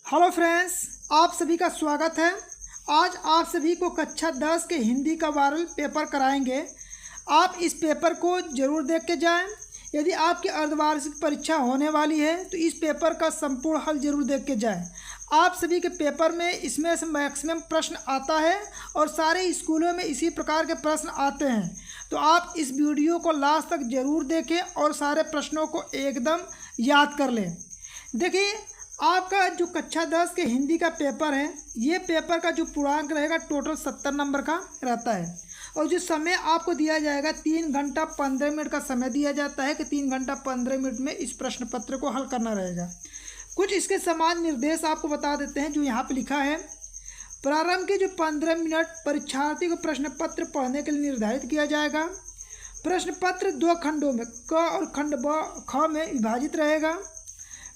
Hello friends, आप सभी का स्वागत है। आज आप सभी को कक्षा 10 के हिंदी का वायरल पेपर कराएंगे। आप इस पेपर को ज़रूर देख के जाएं। यदि आपकी अर्धवार्षिक परीक्षा होने वाली है तो इस पेपर का संपूर्ण हल जरूर देख के जाएं। आप सभी के पेपर में इसमें से मैक्सिमम प्रश्न आता है और सारे स्कूलों में इसी प्रकार के प्रश्न आते हैं। तो आप इस वीडियो को लास्ट तक ज़रूर देखें और सारे प्रश्नों को एकदम याद कर लें। देखिए, आपका जो कक्षा 10 के हिंदी का पेपर है, ये पेपर का जो पूर्णांक रहेगा टोटल 70 नंबर का रहता है। और जो समय आपको दिया जाएगा 3 घंटा 15 मिनट का समय दिया जाता है कि 3 घंटा 15 मिनट में इस प्रश्न पत्र को हल करना रहेगा। कुछ इसके समान निर्देश आपको बता देते हैं जो यहाँ पे लिखा है। प्रारंभ के जो 15 मिनट परीक्षार्थी को प्रश्न पत्र पढ़ने के लिए निर्धारित किया जाएगा। प्रश्न पत्र 2 खंडों में क और खंड ब ख में विभाजित रहेगा।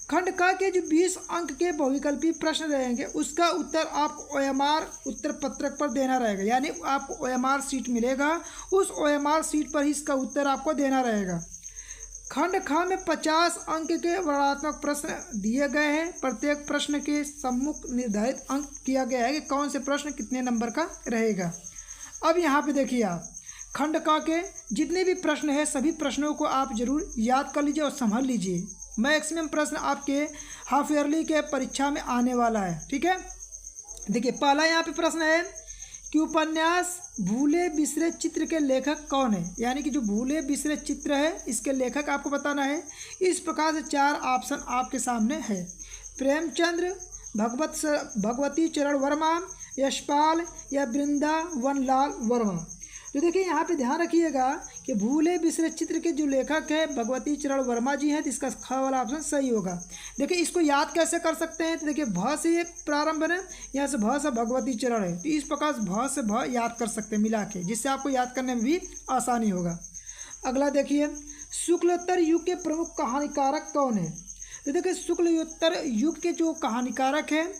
खंड क के जो 20 अंक के बहुविकल्पी प्रश्न रहेंगे उसका उत्तर आपको OMR उत्तर पत्रक पर देना रहेगा, यानी आपको OMR सीट मिलेगा, उस OMR सीट पर ही इसका उत्तर आपको देना रहेगा। खंड ख में 50 अंक के वर्णनात्मक प्रश्न दिए गए हैं। प्रत्येक प्रश्न के सम्मुख निर्धारित अंक किया गया है कि कौन से प्रश्न कितने नंबर का रहेगा। अब यहाँ पे देखिए, आप खंड क के जितने भी प्रश्न हैं सभी प्रश्नों को आप जरूर याद कर लीजिए और संभल लीजिए। मैक्सिमम प्रश्न आपके हाफ ईयरली के परीक्षा में आने वाला है। ठीक है, देखिए पहला यहाँ पे प्रश्न है कि उपन्यास भूले बिसरे चित्र के लेखक कौन है, यानी कि जो भूले बिसरे चित्र है इसके लेखक आपको बताना है। इस प्रकार से 4 ऑप्शन आपके सामने है। प्रेमचंद्र, भगवती चरण वर्मा, यशपाल या वृंदावन लाल वर्मा। तो देखिए यहाँ पे ध्यान रखिएगा कि भूले बिसरे चित्र के जो लेखक है भगवती चरण वर्मा जी हैं, तो इसका ख वाला ऑप्शन सही होगा। देखिए इसको याद कैसे कर सकते हैं, तो देखिए भ से ये प्रारंभ है, यहाँ से भ से भगवती चरण है, तो इस प्रकार भ से भ याद कर सकते हैं मिला के, जिससे आपको याद करने में भी आसानी होगा। अगला देखिए, शुक्लोत्तर युग के प्रमुख कहानीकारक कौन है। तो देखिए शुक्लोत्तर युग के जो कहानीकारक हैं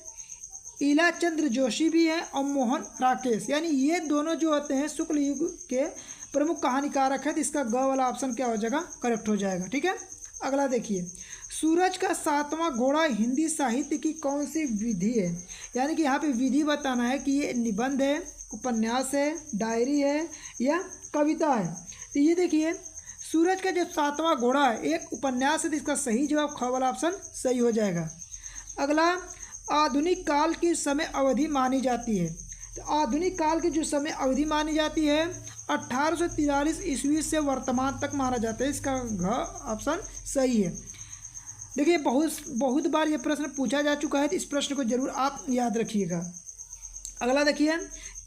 ईला चंद्र जोशी भी हैं और मोहन राकेश, यानी ये दोनों जो होते हैं शुक्ल युग के प्रमुख कहानीकारक है। तो इसका ग वाला ऑप्शन क्या हो जाएगा, करेक्ट हो जाएगा। ठीक है, अगला देखिए, सूरज का 7वां घोड़ा हिंदी साहित्य की कौन सी विधि है, यानी कि यहाँ पे विधि बताना है कि ये निबंध है, उपन्यास है, डायरी है या कविता है। तो ये देखिए सूरज का जो 7वां घोड़ा है एक उपन्यास है, तो इसका सही जवाब ख वाला ऑप्शन सही हो जाएगा। अगला, आधुनिक काल की समय अवधि मानी जाती है। तो आधुनिक काल की जो समय अवधि मानी जाती है 1843 ईस्वी से वर्तमान तक माना जाता है, इसका घ ऑप्शन सही है। देखिए बहुत बार ये प्रश्न पूछा जा चुका है, तो इस प्रश्न को जरूर आप याद रखिएगा। अगला देखिए,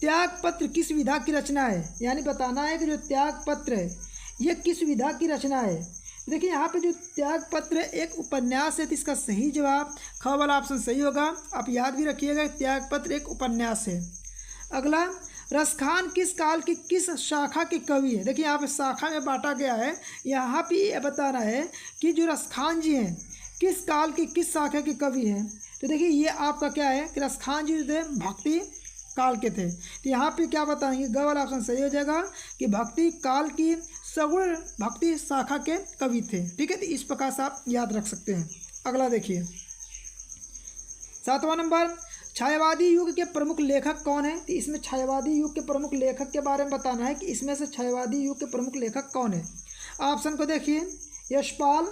त्याग पत्र किस विधा की रचना है, यानी बताना है कि जो त्याग पत्र है ये किस विधा की रचना है। देखिए यहाँ पे जो त्याग पत्र एक उपन्यास है, तो इसका सही जवाब ख वाला ऑप्शन सही होगा। आप याद भी रखिएगा त्याग पत्र एक उपन्यास है। अगला, रसखान किस काल की किस शाखा के कवि है। देखिए यहाँ पे शाखा में बांटा गया है, यहाँ पे ये बताना है कि जो रसखान जी हैं किस काल की किस शाखा के कवि हैं। तो देखिए ये आपका क्या है कि रसखान जी जो थे भक्ति काल के थे, तो यहाँ पे क्या बताएंगे, ग वाला ऑप्शन सही हो जाएगा कि भक्ति काल की सगुण भक्ति शाखा के कवि थे। ठीक है, तो इस प्रकार से आप याद रख सकते हैं। अगला देखिए, 7वां नंबर, छायावादी युग के प्रमुख लेखक कौन है। तो इसमें छायावादी युग के प्रमुख लेखक के बारे में बताना है कि इसमें से छायावादी युग के प्रमुख लेखक कौन है। ऑप्शन को देखिए, यशपाल,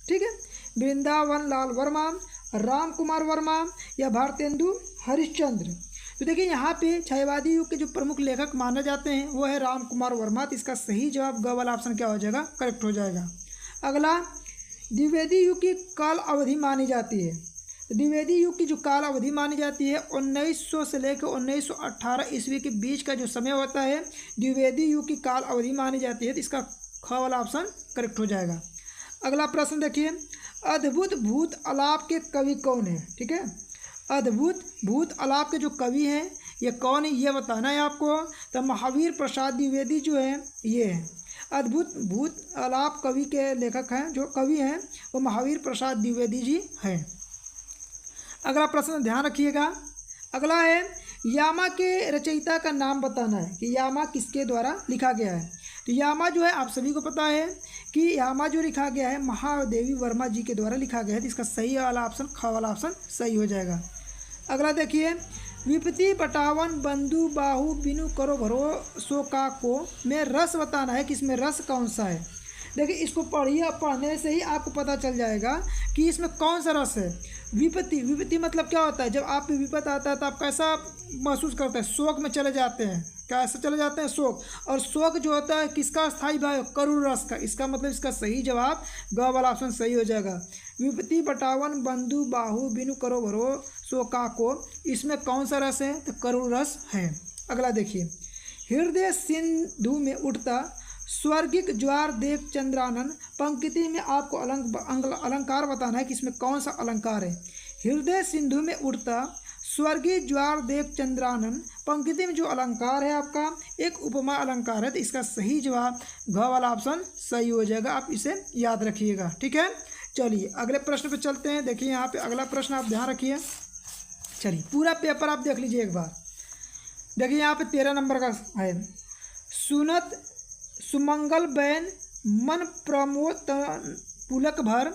ठीक है, वृंदावन लाल वर्मा, राम कुमार वर्मा या भारतेंदु हरिश्चंद्र। तो देखिए यहाँ पे छायावादी युग के जो प्रमुख लेखक माने जाते हैं वो है राम कुमार वर्मा, तो इसका सही जवाब ग वाला ऑप्शन क्या हो जाएगा, करेक्ट हो जाएगा। अगला, द्विवेदी युग की काल अवधि मानी जाती है। तो द्विवेदी युग की जो काल अवधि मानी जाती है 1900 से लेकर 1918 ईस्वी के बीच का जो समय होता है द्विवेदी युग की काल अवधि मानी जाती है, तो इसका ख वाला ऑप्शन करेक्ट हो जाएगा। अगला प्रश्न देखिए, अद्भुत भूत अलाप के कवि कौन है। ठीक है, अद्भुत भूत अलाप के जो कवि हैं ये कौन है ये बताना है आपको। तो महावीर प्रसाद द्विवेदी जो है ये है अद्भुत भूत अलाप कवि के लेखक हैं, जो कवि हैं वो महावीर प्रसाद द्विवेदी जी हैं। अगला प्रश्न ध्यान रखिएगा, अगला है यामा के रचयिता का नाम बताना है कि यामा किसके द्वारा लिखा गया है। तो यामा जो है आप सभी को पता है कि यामा जो लिखा गया है महादेवी वर्मा जी के द्वारा लिखा गया है, तो इसका सही वाला ऑप्शन ख वाला ऑप्शन सही हो जाएगा। अगला देखिए, विपत्ति बटावन बंधु बाहु बिनु करो भरो सो का को में रस बताना है कि इसमें रस कौन सा है। देखिए इसको पढ़िए, पढ़ने से ही आपको पता चल जाएगा कि इसमें कौन सा रस है। विपत्ति, विपत्ति मतलब क्या होता है, जब आप पे विपत आता है तो आप कैसा महसूस करते हैं, शोक में चले जाते हैं। कैसे चले जाते हैं, शोक। और शोक जो होता है किसका स्थायी भाव, करुण रस का। इसका मतलब इसका सही जवाब ग वाला ऑप्शन सही हो जाएगा। विपत्ति बटावन बंधु बाहु बिनु करो भरो सो का को, इसमें कौन सा रस है, तो करुण रस है। अगला देखिए, हृदय सिंधु में उठता स्वर्गिक ज्वार देख चंद्रानन, पंक्ति में आपको अलंकार बताना है कि इसमें कौन सा अलंकार है। हृदय सिंधु में उठता स्वर्गीय ज्वार देख चंद्रानन, पंक्ति में जो अलंकार है आपका एक उपमा अलंकार है, तो इसका सही जवाब घ वाला ऑप्शन सही हो जाएगा। आप इसे याद रखिएगा, ठीक है। चलिए अगले प्रश्न पे चलते हैं। देखिए यहाँ पे अगला प्रश्न आप ध्यान रखिए। चलिए पूरा पेपर आप देख लीजिए एक बार। देखिए यहाँ पे 13 नंबर का है। सुनत सुमंगल बैन मन प्रमोद पुलक भर,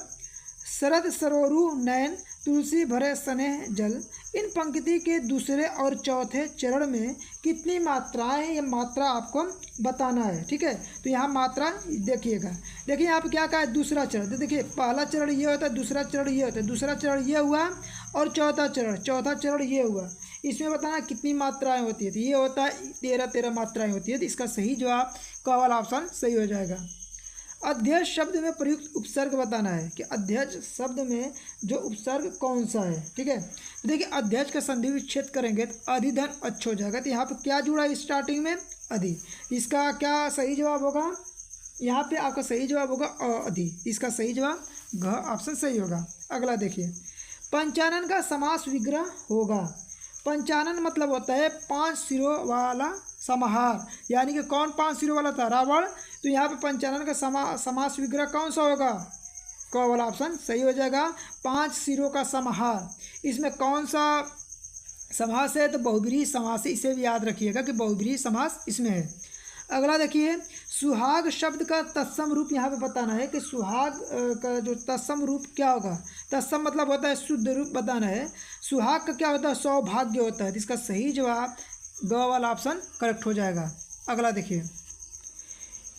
शरद सरोरु नयन तुलसी भरे स्नेह जल। इन पंक्ति के दूसरे और चौथे चरण में कितनी मात्राएं हैं, ये मात्रा आपको बताना है, ठीक है। तो यहाँ मात्रा देखिएगा। देखिए यहाँ पे क्या कहा है, दूसरा चरण। तो देखिए पहला चरण ये होता है, दूसरा चरण ये होता है, दूसरा चरण ये हुआ और चौथा चरण ये हुआ। इसमें बताना कितनी मात्राएं होती है, तो ये होता है 13 मात्राएं होती है। तो इसका सही जवाब क वाला ऑप्शन सही हो जाएगा। अध्यक्ष शब्द में प्रयुक्त उपसर्ग बताना है कि अध्यक्ष शब्द में जो उपसर्ग कौन सा है, ठीक है। तो देखिए अध्यक्ष का संधि विच्छेद करेंगे तो अधिधन अच्छ हो जाएगा। तो यहाँ पे क्या जुड़ा है स्टार्टिंग में, अधि। इसका क्या सही जवाब होगा, यहाँ पे आपका सही जवाब होगा अधि। इसका सही जवाब घ ऑप्शन सही होगा। अगला देखिए, पंचानन का समास विग्रह होगा। पंचानन मतलब होता है 5 सिरों वाला समाहार, यानी कि कौन 5 सिरों वाला था, रावण। तो यहाँ पे पंचानन का समास विग्रह कौन सा होगा, क वाला ऑप्शन सही हो जाएगा। 5 सिरों का समाहार, इसमें कौन सा समास है, तो बहुब्रीहि समास है। इसे भी याद रखिएगा कि बहुब्रीहि समास इसमें है। अगला देखिए, सुहाग शब्द का तत्सम रूप यहाँ पे बताना है कि सुहाग का जो तत्सम रूप क्या होगा। तत्सम मतलब होता है शुद्ध रूप बताना है। सुहाग का क्या होता है, सौभाग्य होता है। तो इसका सही जवाब ग वाला ऑप्शन करेक्ट हो जाएगा। अगला देखिए,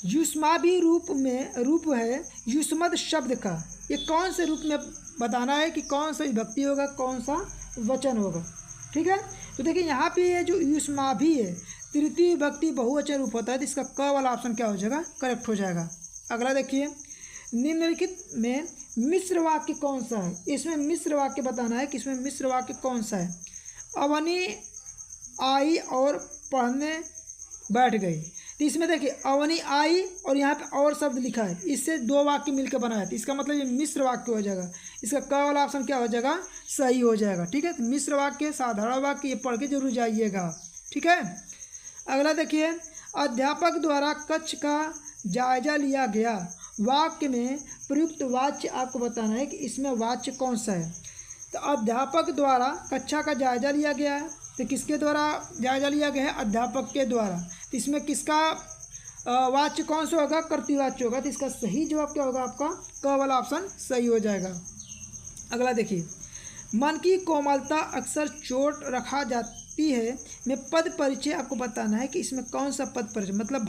युष्माभि रूप है युष्मद शब्द का, ये कौन से रूप में बताना है कि कौन सा विभक्ति होगा, कौन सा वचन होगा, ठीक है। तो देखिए यहाँ पे ये जो युष्माभि है तृतीय विभक्ति बहुवचन रूप होता है। तो इसका क वाला ऑप्शन क्या हो जाएगा, करेक्ट हो जाएगा। अगला देखिए, निम्नलिखित में मिश्र वाक्य कौन सा है। इसमें मिश्र वाक्य बताना है कि इसमें मिश्र वाक्य कौन सा है। अवनी आई और पढ़ने बैठ गई। तो इसमें देखिए अवनी आई और यहाँ पे और शब्द लिखा है, इससे 2 वाक्य मिलकर बना है। तो इसका मतलब ये मिश्र वाक्य हो जाएगा। इसका क वाला ऑप्शन क्या हो जाएगा, सही हो जाएगा, ठीक है। तो मिश्र वाक्य, साधारण वाक्य, ये पढ़ के जरूर जाइएगा, ठीक है। अगला देखिए, अध्यापक द्वारा कक्ष का जायजा लिया गया। वाक्य में प्रयुक्त वाच्य आपको बताना है कि इसमें वाच्य कौन सा है। तो अध्यापक द्वारा कक्षा का जायजा लिया गया है, तो किसके द्वारा जायजा लिया गया है, अध्यापक के द्वारा। तो इसमें किसका वाच्य कौन सा होगा, कर्तृवाच्य होगा। तो इसका सही जवाब क्या होगा आपका, क वाला ऑप्शन सही हो जाएगा। अगला देखिए, मन की कोमलता अक्सर चोट रखा जाती है में पद परिचय आपको बताना है कि इसमें कौन सा पद परिचय, मतलब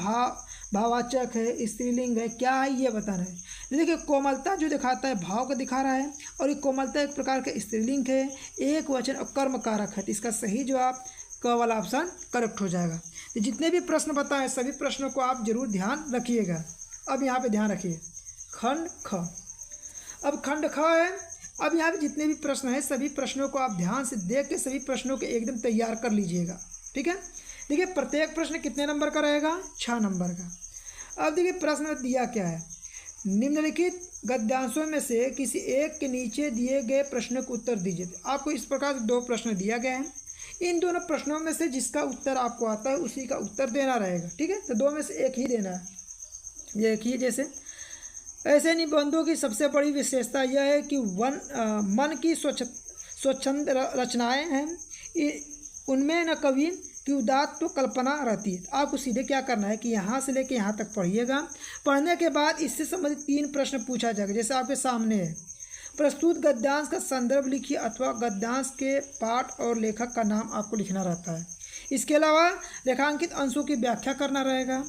भाववाचक है, स्त्रीलिंग है, क्या है, ये बताना है। देखिए कोमलता जो दिखाता है भाव का दिखा रहा है, और ये कोमलता एक प्रकार का स्त्रीलिंग है, एक वचन और कर्म कारक है। तो इसका सही जवाब क वाला ऑप्शन करेक्ट हो जाएगा। तो जितने भी प्रश्न बताए सभी प्रश्नों को आप जरूर ध्यान रखिएगा। अब यहाँ पे ध्यान रखिए, खंड ख। अब खंड ख है। अब यहाँ पे जितने भी प्रश्न हैं सभी प्रश्नों को आप ध्यान से देख के सभी प्रश्नों को एकदम तैयार कर लीजिएगा, ठीक है। देखिए प्रत्येक प्रश्न कितने नंबर का रहेगा, 6 नंबर का। अब देखिए प्रश्न में दिया क्या है, निम्नलिखित गद्यांशों में से किसी एक के नीचे दिए गए प्रश्न को उत्तर दीजिए। आपको इस प्रकार से 2 प्रश्न दिया गया है, इन दोनों प्रश्नों में से जिसका उत्तर आपको आता है उसी का उत्तर देना रहेगा, ठीक है। तो 2 में से एक ही देना है। ये एक ही, जैसे ऐसे निबंधों की सबसे बड़ी विशेषता यह है कि मन की स्वच्छंद रचनाएं हैं, उनमें न कवि की उदात्त तो कल्पना रहती है। आपको सीधे क्या करना है कि यहाँ से लेके यहाँ तक पढ़िएगा। पढ़ने के बाद इससे संबंधित 3 प्रश्न पूछा जाएगा, जैसे आपके सामने है। प्रस्तुत गद्यांश का संदर्भ लिखिए अथवा गद्यांश के पाठ और लेखक का नाम आपको लिखना रहता है। इसके अलावा रेखांकित अंशों की व्याख्या करना रहेगा।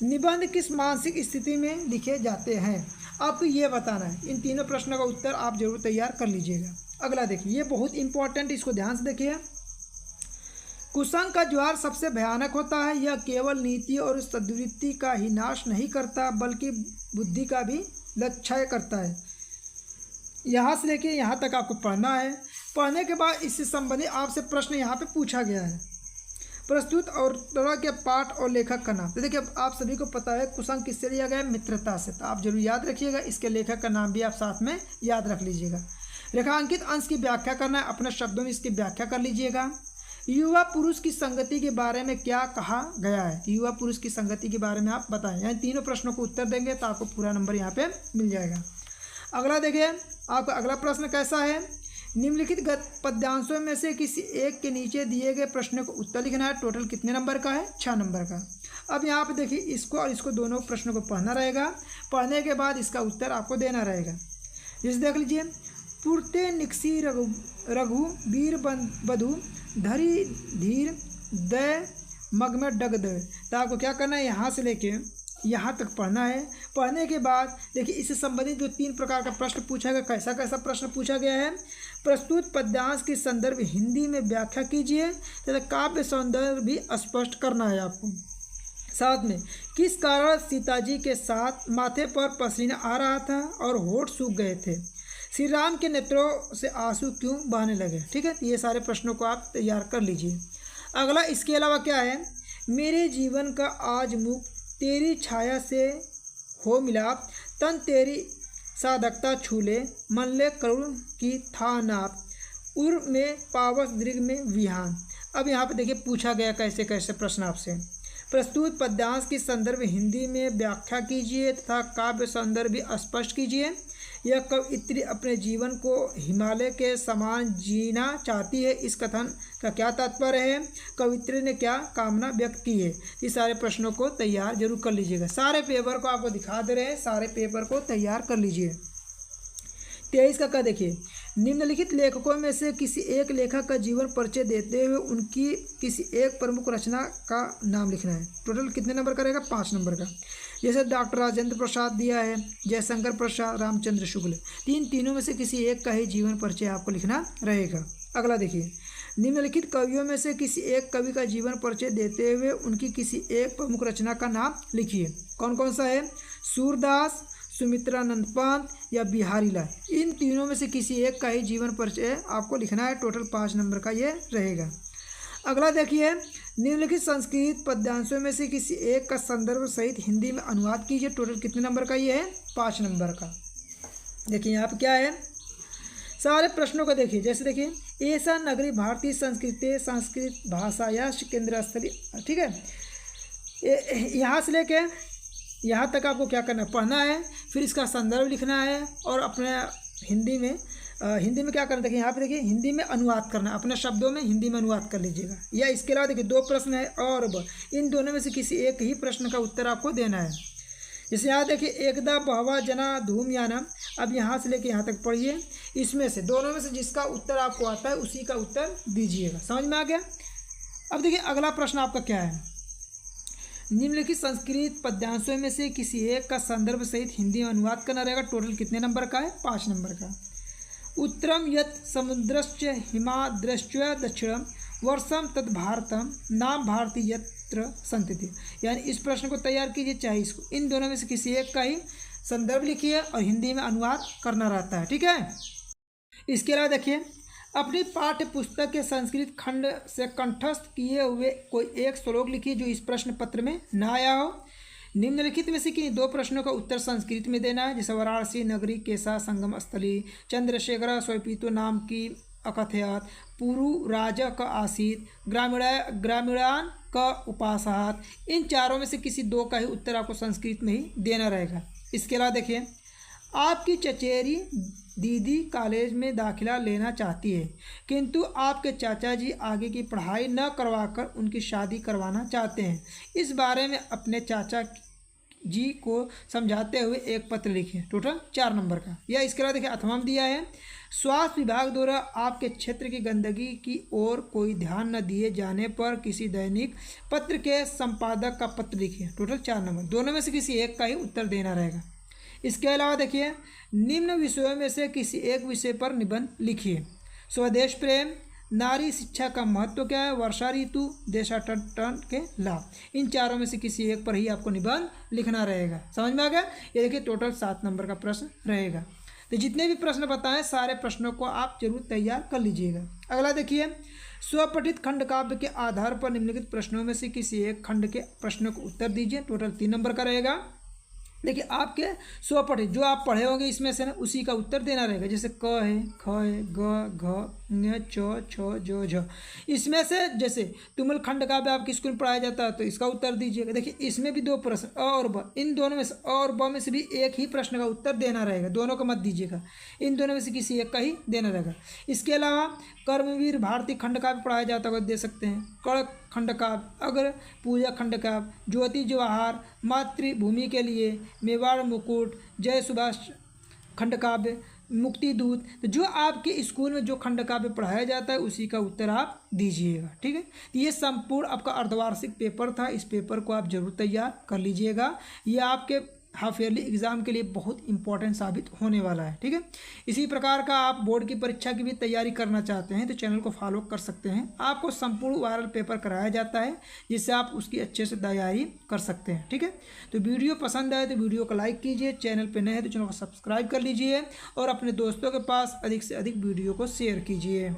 निबंध किस मानसिक स्थिति में लिखे जाते हैं, आपको ये बताना है। इन तीनों प्रश्नों का उत्तर आप जरूर तैयार कर लीजिएगा। अगला देखिए, ये बहुत इंपॉर्टेंट, इसको ध्यान से देखिए। कुसंग का ज्वार सबसे भयानक होता है। यह केवल नीति और सद्वृत्ति का ही नाश नहीं करता बल्कि बुद्धि का भी लक्षय करता है। यहाँ से लेके यहाँ तक आपको पढ़ना है। पढ़ने के बाद इससे संबंधित आपसे प्रश्न यहाँ पे पूछा गया है। प्रस्तुत और तरह के पाठ और लेखक का नाम, तो देखिए आप सभी को पता है कुसंग किससे लिया गया है, मित्रता से, तो आप जरूर याद रखिएगा। इसके लेखक का नाम भी आप साथ में याद रख लीजिएगा। रेखांकित अंश की व्याख्या करना है, अपने शब्दों में इसकी व्याख्या कर लीजिएगा। युवा पुरुष की संगति के बारे में क्या कहा गया है, युवा पुरुष की संगति के बारे में आप बताएं। यानी तीनों प्रश्नों को उत्तर देंगे तो आपको पूरा नंबर यहाँ पे मिल जाएगा। अगला देखिए, आपका अगला प्रश्न कैसा है। निम्नलिखित पद्यांशों में से किसी एक के नीचे दिए गए प्रश्न को उत्तर लिखना है। टोटल कितने नंबर का है, 6 नंबर का। अब यहाँ पे देखिए, इसको और इसको दोनों प्रश्नों को पढ़ना रहेगा। पढ़ने के बाद इसका उत्तर आपको देना रहेगा। जैसे देख लीजिए, पुरते निकसी रघु वीर बधु धरी धीर दय मग में डग दय। तो आपको क्या करना है, यहाँ से लेके यहाँ तक पढ़ना है। पढ़ने के बाद देखिए, इससे संबंधित जो 3 प्रकार का प्रश्न पूछा गया, कैसा कैसा प्रश्न पूछा गया है। प्रस्तुत पद्यांश के संदर्भ हिंदी में व्याख्या कीजिए तथा काव्य सौंदर्य भी स्पष्ट करना है आपको। साथ में किस कारण सीताजी के साथ माथे पर पसीना आ रहा था और होठ सूख गए थे, श्री राम के नेत्रों से आंसू क्यों बहने लगे। ठीक है, ये सारे प्रश्नों को आप तैयार कर लीजिए। अगला इसके अलावा क्या है, मेरे जीवन का आज मुख तेरी छाया से हो मिलाप, तन तेरी साधकता छूले, मन ले करुण की था नाप, उर में पावस दृग में विहान। अब यहाँ पे देखिए पूछा गया कैसे कैसे प्रश्न आपसे। प्रस्तुत पद्यांश की संदर्भ हिंदी में व्याख्या कीजिए तथा काव्य सौंदर्य भी स्पष्ट कीजिए। यह कवयित्री अपने जीवन को हिमालय के समान जीना चाहती है, इस कथन का क्या तात्पर्य है, कवयित्री ने क्या कामना व्यक्त की है। ये सारे प्रश्नों को तैयार जरूर कर लीजिएगा। सारे पेपर को आपको दिखा दे रहे हैं, सारे पेपर को तैयार कर लीजिए। 23 का देखिए, निम्नलिखित लेखकों में से किसी एक लेखक का जीवन परिचय देते हुए उनकी किसी एक प्रमुख रचना का नाम लिखना है। टोटल कितने नंबर का रहेगा, 5 नंबर का। जैसे डॉक्टर राजेंद्र प्रसाद दिया है, जयशंकर प्रसाद, रामचंद्र शुक्ल, तीनों में से किसी एक का ही जीवन परिचय आपको लिखना रहेगा। अगला देखिए, निम्नलिखित कवियों में से किसी एक कवि का जीवन परिचय देते हुए उनकी किसी एक प्रमुख रचना का नाम लिखिए। कौन कौन सा है, सूरदास, सुमित्रानंद पंत या बिहारी लाल। इन तीनों में से किसी एक का ही जीवन परिचय आपको लिखना है। टोटल 5 नंबर का ये रहेगा। अगला देखिए, निम्नलिखित संस्कृत पद्यांशों में से किसी एक का संदर्भ सहित हिंदी में अनुवाद कीजिए। टोटल कितने नंबर का ये है, 5 नंबर का। देखिए यहाँ पे क्या है, सारे प्रश्नों को देखिए। जैसे देखिए, ऐसा नगरी भारतीय संस्कृति संस्कृत भाषा या केंद्र स्थली। ठीक है, यहाँ से लेके यहाँ तक आपको क्या करना है, पढ़ना है, फिर इसका संदर्भ लिखना है और अपने हिंदी में क्या करना है। देखिए यहाँ पे देखिए, हिंदी में अनुवाद करना है, अपने शब्दों में हिंदी में अनुवाद कर लीजिएगा। या इसके अलावा देखिए 2 प्रश्न है और इन दोनों में से किसी एक ही प्रश्न का उत्तर आपको देना है। जैसे यहाँ देखिए, एकदा बहवा जना धूमयानम। अब यहाँ से लेके यहाँ तक पढ़िए, इसमें से दोनों में से जिसका उत्तर आपको आता है उसी का उत्तर दीजिएगा। समझ में आ गया। अब देखिए अगला प्रश्न आपका क्या है, निम्नलिखित संस्कृत पद्यांशों में से किसी एक का संदर्भ सहित हिंदी में अनुवाद करना रहेगा। टोटल कितने नंबर का है, 5 नंबर का। उत्तरम यत् समुद्रश्च हिमाद्रश्च दक्षिणम वर्षम तद भारतम नाम भारती यत्र संतति। यानी इस प्रश्न को तैयार कीजिए, चाहे इसको, इन दोनों में से किसी एक का ही संदर्भ लिखिए और हिंदी में अनुवाद करना रहता है। ठीक है, इसके अलावा देखिए, अपनी पाठ्य पुस्तक के संस्कृत खंड से कंठस्थ किए हुए कोई एक श्लोक लिखिए जो इस प्रश्न पत्र में ना आया हो। निम्नलिखित में से किन्हीं 2 प्रश्नों का उत्तर संस्कृत में देना है। जैसे वाराणसी नगरी केसा संगम स्थली, चंद्रशेखर स्वयपीतो नाम की अकथयात, पुरु राजा का आसीत, ग्रामीणान का उपासहात। इन चारों में से किसी 2 का ही उत्तर आपको संस्कृत में ही देना रहेगा। इसके अलावा देखिए, आपकी चचेरी दीदी कॉलेज में दाखिला लेना चाहती है किंतु आपके चाचा जी आगे की पढ़ाई न करवाकर उनकी शादी करवाना चाहते हैं। इस बारे में अपने चाचा जी को समझाते हुए एक पत्र लिखें। टोटल 4 नंबर का। या इसके अलावा देखिए 8वां दिया है, स्वास्थ्य विभाग द्वारा आपके क्षेत्र की गंदगी की ओर कोई ध्यान न दिए जाने पर किसी दैनिक पत्र के संपादक का पत्र लिखिए। Total 4 number. दोनों में से किसी एक का ही उत्तर देना रहेगा। इसके अलावा देखिए निम्न विषयों में से किसी एक विषय पर निबंध लिखिए। स्वदेश प्रेम, नारी शिक्षा का महत्व क्या है, वर्षा ऋतु, देशाटन के लाभ। इन चारों में से किसी एक पर ही आपको निबंध लिखना रहेगा। समझ में आ गया? ये देखिए टोटल 7 नंबर का प्रश्न रहेगा। तो जितने भी प्रश्न बताएं सारे प्रश्नों को आप जरूर तैयार कर लीजिएगा। अगला देखिए, स्वपठित खंड काव्य के आधार पर निम्नलिखित प्रश्नों में से किसी एक खंड के प्रश्नों को उत्तर दीजिए। टोटल 3 नंबर का रहेगा। देखिए आपके स्वपठित जो आप पढ़े होंगे इसमें से ना उसी का उत्तर देना रहेगा। जैसे क है, ख है, ग, घ, ङ, च, छ, ज, झ। इसमें से जैसे तुमुल खंड काव्य आपके स्कूल में पढ़ाया जाता है तो इसका उत्तर दीजिएगा। देखिए इसमें भी 2 प्रश्न अ और ब, इन दोनों में से अ और ब में से भी एक ही प्रश्न का उत्तर देना रहेगा। दोनों का मत दीजिएगा, इन दोनों में से किसी एक का ही देना रहेगा। इसके अलावा कर्मवीर भारती खंड काव्य पढ़ाया जाता है, दे सकते हैं। कड़क खंड काव्य, अगर पूजा खंड काव्य, ज्योति जवाहर, मातृभूमि के लिए, मेवाड़ मुकुट, जय सुभाष खंड काव्य, मुक्ति दूत। तो जो आपके स्कूल में जो खंड काव्य पढ़ाया जाता है उसी का उत्तर आप दीजिएगा। ठीक है, तो ये संपूर्ण आपका अर्धवार्षिक पेपर था। इस पेपर को आप जरूर तैयार कर लीजिएगा। ये आपके हाफ ईयरली एग्जाम के लिए बहुत इंपॉर्टेंट साबित होने वाला है। ठीक है, इसी प्रकार का आप बोर्ड की परीक्षा की भी तैयारी करना चाहते हैं तो चैनल को फॉलो कर सकते हैं। आपको संपूर्ण वायरल पेपर कराया जाता है जिससे आप उसकी अच्छे से तैयारी कर सकते हैं। ठीक है, तो वीडियो पसंद आए तो वीडियो को लाइक कीजिए, चैनल पर नए हैं तो चैनल को सब्सक्राइब कर लीजिए और अपने दोस्तों के पास अधिक से अधिक वीडियो को शेयर कीजिए।